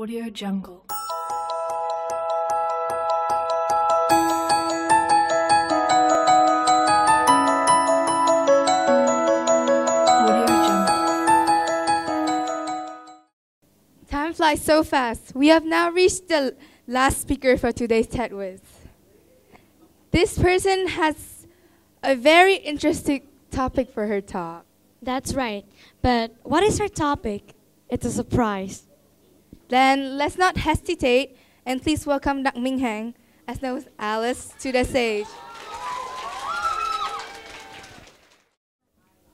Audio Jungle. Time flies so fast. We have now reached the last speaker for today's TEDwis. This person has a very interesting topic for her talk. That's right. But what is her topic? It's a surprise. Then let's not hesitate and please welcome Dr. MINH, as known as Alice, to the stage.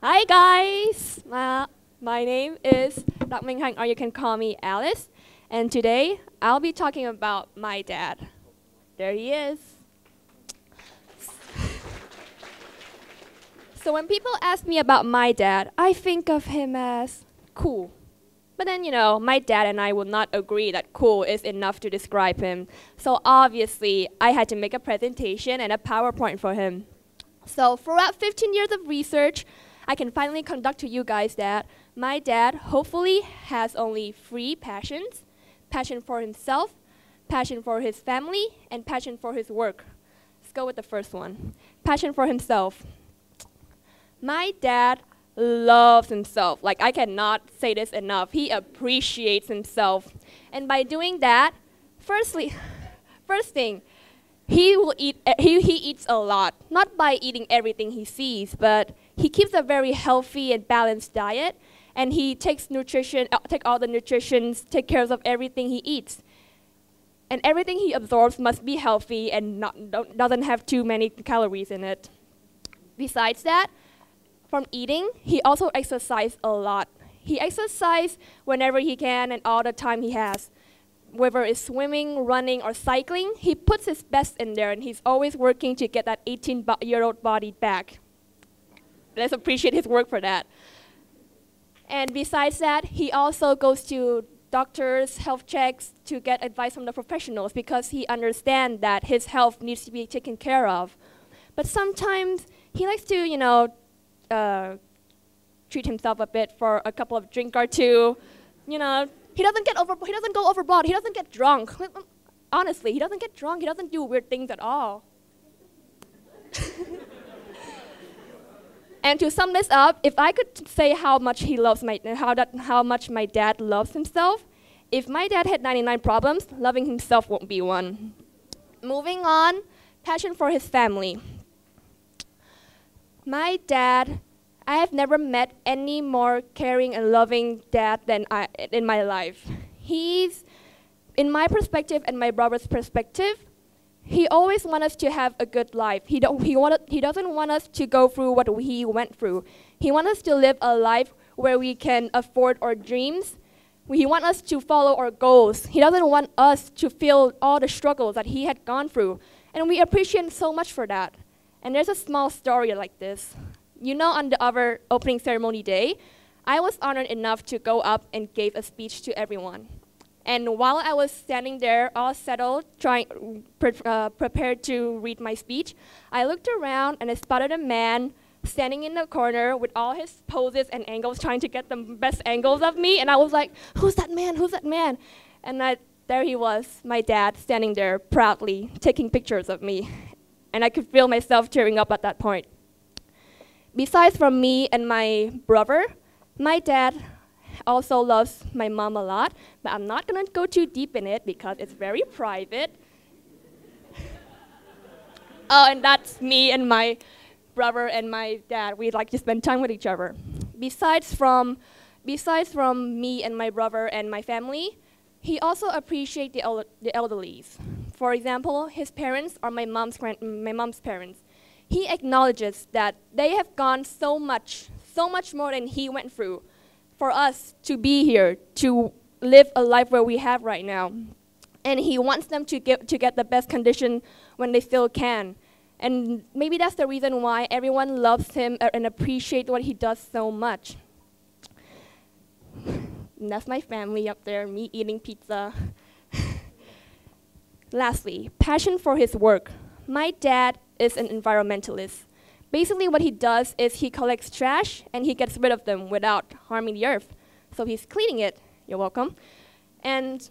Hi guys, my name is Dr. MINH, or you can call me Alice. And today I'll be talking about my dad. There he is. So when people ask me about my dad, I think of him as cool. But then, my dad and I will not agree that cool is enough to describe him. So obviously, I had to make a presentation and a PowerPoint for him. So throughout 15 years of research, I can finally conduct to you guys that my dad hopefully has only 3 passions: passion for himself, passion for his family, and passion for his work. Let's go with the first one. Passion for himself. My dad loves himself. Like, I cannot say this enough. He appreciates himself. And by doing that, first thing, he eats a lot. Not by eating everything he sees, but he keeps a very healthy and balanced diet, and he takes all the nutrition, take care of everything he eats. And everything he absorbs must be healthy and doesn't have too many calories in it. Besides that, from eating, he also exercises a lot. He exercises whenever he can and all the time he has. Whether it's swimming, running, or cycling, he puts his best in there, and he's always working to get that 18-year-old body back. Let's appreciate his work for that. And besides that, he also goes to doctors, health checks to get advice from the professionals because he understands that his health needs to be taken care of. But sometimes he likes to, treat himself a bit for a couple of drinks or two. He doesn't go overboard. He doesn't get drunk. Honestly, he doesn't get drunk. He doesn't do weird things at all. And to sum this up, if I could say how much how much my dad loves himself, if my dad had 99 problems, loving himself won't be one. Moving on, passion for his family. My dad, I have never met any more caring and loving dad than in my life. He's, in my perspective and my brother's perspective, he always wants us to have a good life. He doesn't want us to go through what he went through. He wants us to live a life where we can afford our dreams. He wants us to follow our goals. He doesn't want us to feel all the struggles that he had gone through. And we appreciate him so much for that. And there's a small story like this. On the other opening ceremony day, I was honored enough to go up and give a speech to everyone. And while I was standing there, all settled, prepared to read my speech, I looked around and I spotted a man standing in the corner with all his poses and angles, trying to get the best angles of me. And I was like, "Who's that man? Who's that man?" And there he was, my dad, standing there proudly, taking pictures of me. And I could feel myself tearing up at that point. Besides from me and my brother, my dad also loves my mom a lot, but I'm not gonna go too deep in it because it's very private. Oh, and that's me and my brother and my dad. We like to spend time with each other. Besides from me and my brother and my family, he also appreciates the elderlies. For example, his parents are my mom's parents. He acknowledges that they have gone so much more than he went through for us to be here, to live a life where we have right now. And he wants them to get the best condition when they still can. And maybe that's the reason why everyone loves him and appreciates what he does so much. And that's my family up there, me eating pizza. Lastly, passion for his work. My dad is an environmentalist. Basically what he does is he collects trash and he gets rid of them without harming the earth. So he's cleaning it. You're welcome. And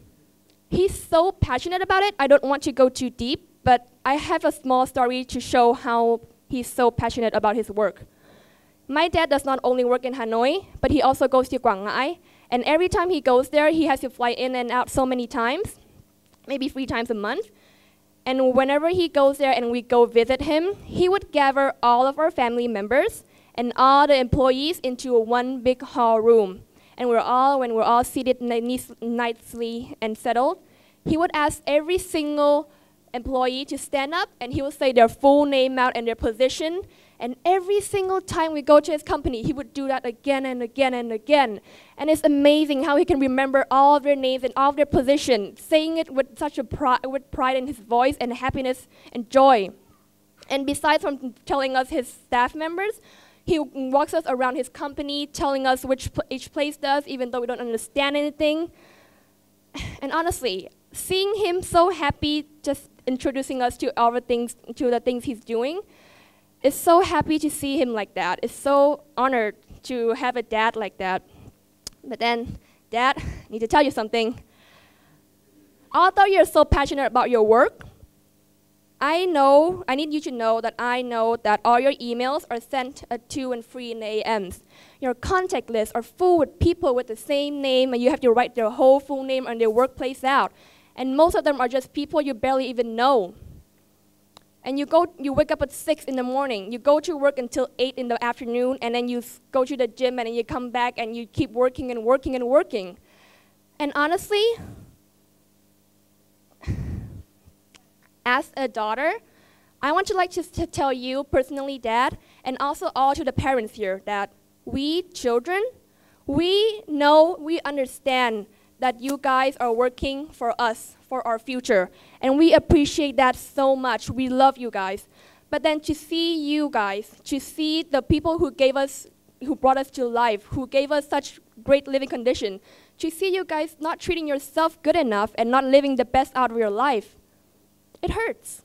He's so passionate about it. I don't want to go too deep, but I have a small story to show how he's so passionate about his work. My dad does not only work in Hanoi, but he also goes to Quảng Ngãi. And every time he goes there, he has to fly in and out so many times, maybe 3 times a month. And whenever he goes there and we go visit him, he would gather all of our family members and all the employees into one big hall room. And when we're all seated nicely and settled, he would ask every single employee to stand up, and he would say their full name out and their position. And every single time we go to his company, he would do that again and again and again. And it's amazing how he can remember all of their names and all of their positions, saying it with such a with pride in his voice and happiness and joy. And besides from telling us his staff members, he walks us around his company, telling us which each place does, even though we don't understand anything. And honestly, seeing him so happy, just introducing us to all the things, he's doing, it's so happy to see him like that. It's so honored to have a dad like that. But then, Dad, I need to tell you something. Although you're so passionate about your work, I need you to know that I know that all your emails are sent at 2 and 3 in the a.m.s. Your contact lists are full with people with the same name, and you have to write their whole full name and their workplace out. And most of them are just people you barely even know. And you wake up at 6 in the morning, you go to work until 8 in the afternoon, and then you go to the gym, and then you come back and you keep working and working and working. And honestly, as a daughter, I want to to tell you personally, Dad, and also all to the parents here, that we children, we know, we understand that you guys are working for us, for our future. And we appreciate that so much. We love you guys. But then to see you guys, to see the people who brought us to life, who gave us such great living condition, to see you guys not treating yourself good enough and not living the best out of your life, it hurts.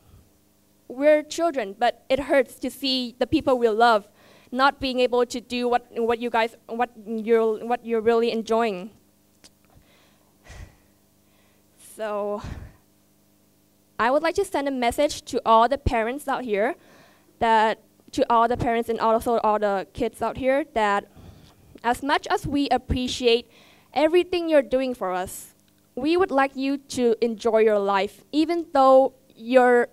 We're children, but it hurts to see the people we love not being able to do what you're really enjoying. So I would like to send a message to all the parents out here, to all the parents and also all the kids out here, that as much as we appreciate everything you're doing for us, we would like you to enjoy your life, even though you're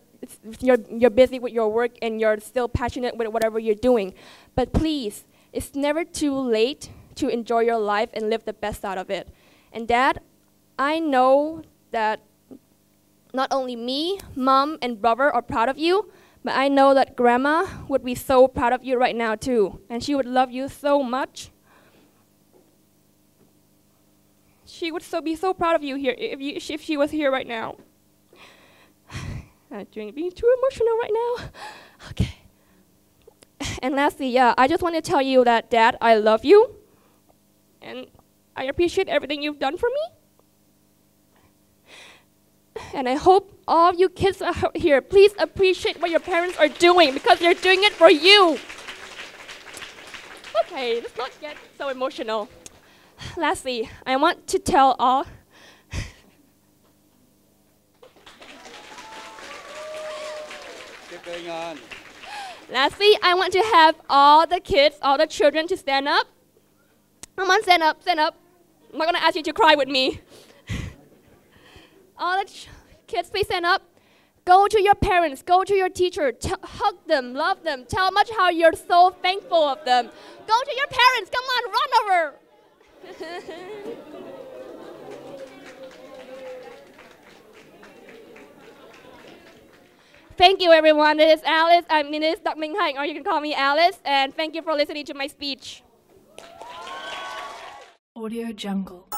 busy with your work and you're still passionate with whatever you're doing. But please, it's never too late to enjoy your life and live the best out of it. And Dad, I know that not only me, Mom, and brother are proud of you, but I know that Grandma would be so proud of you right now too, and she would love you so much. She would be so proud of you here if she was here right now. I'm being too emotional right now. Okay. And lastly, yeah, I just want to tell you that, Dad, I love you, and I appreciate everything you've done for me. And I hope all of you kids out here, please appreciate what your parents are doing, because they're doing it for you. Okay, let's not get so emotional. Lastly, I want to tell all Keep going on. Lastly, I want to have all the kids, all the children to stand up. Come on, stand up, stand up. I'm not going to ask you to cry with me. All the kids, please stand up. Go to your parents, go to your teacher, hug them, love them, tell them how you're so thankful of them. Go to your parents, come on, run over. Thank you, everyone. This is Alice. This is Dr. MINH, or you can call me Alice. And thank you for listening to my speech. Audio Jungle.